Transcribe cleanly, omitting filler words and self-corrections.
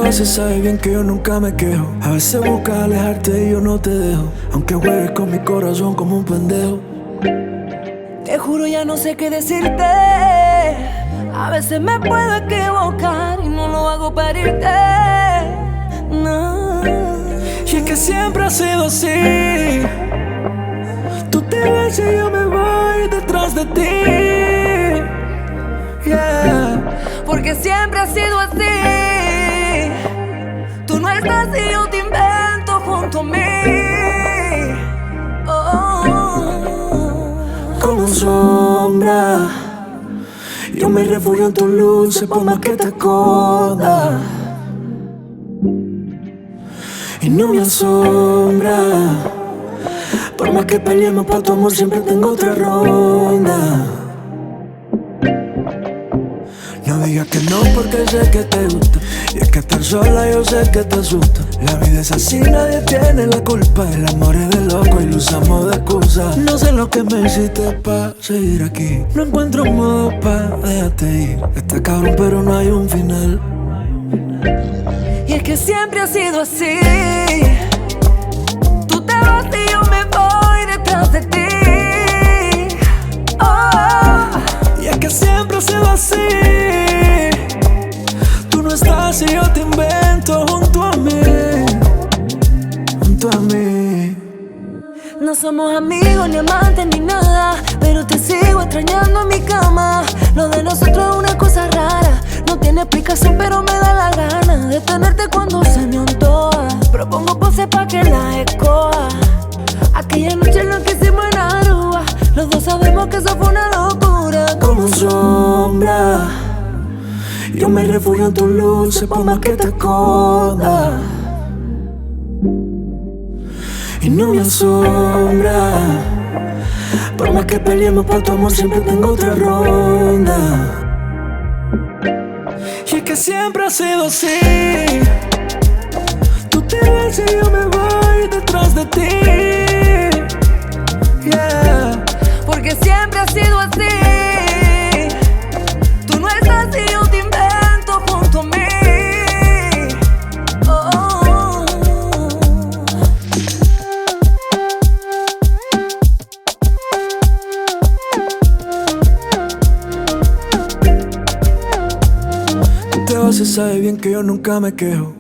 vas y sabes bien que yo nunca me quejo. A veces buscas alejarte y yo no te dejo, aunque juegues con mi corazón como un pendejo. Te juro ya no sé qué decirte. A veces me puedo equivocar y no lo hago para irte. No. Y es que siempre ha sido así. Tú te vas y yo me voy detrás de ti. Yeah. Porque siempre ha sido así. Tú no estás y yo te invento junto a mí. Como sombra, yo me refugio en tus luces por más que te esconda. Y no me asombra, por más que peleemos pa' tu amor siempre tengo otra ronda. No digas que no porque sé que te gusta, y es que estar sola yo sé que te asusta. La vida es así, nadie tiene la culpa. El amor es de loco y lo usamos de excusa. No sé lo que me hiciste pa' seguir aquí. No encuentro modo pa' dejarte ir. Está cabrón pero no hay un final. Y es que siempre ha sido así. Tú te vas y yo me voy detrás de ti. Y es que siempre ha sido así. Tú no estás y yo te invento junto a mí. Junto a mí. No somos amigos ni amantes ni nada, pero te sigo extrañando en mi cama. Lo de nosotros es una cosa rara. No tiene explicación pero me da la gana de tenerte cuando se me antoja. Propongo poses pa' que la escoja. Aquella noche lo que hicimos en Aruba, los dos sabemos que eso fue una locura. Como sombra, yo me refugio en tus luces por más que te esconda. Y no me asombra, por más que peleemos pa' tu amor siempre tengo otra ronda. Y es que siempre ha sido así. Tú te vas y yo me voy detrás de ti. Yeah. Porque siempre ha sido así. Tú no estás y yo te invento junto a mí. Tú te vas y sabes bien que yo nunca me quejo.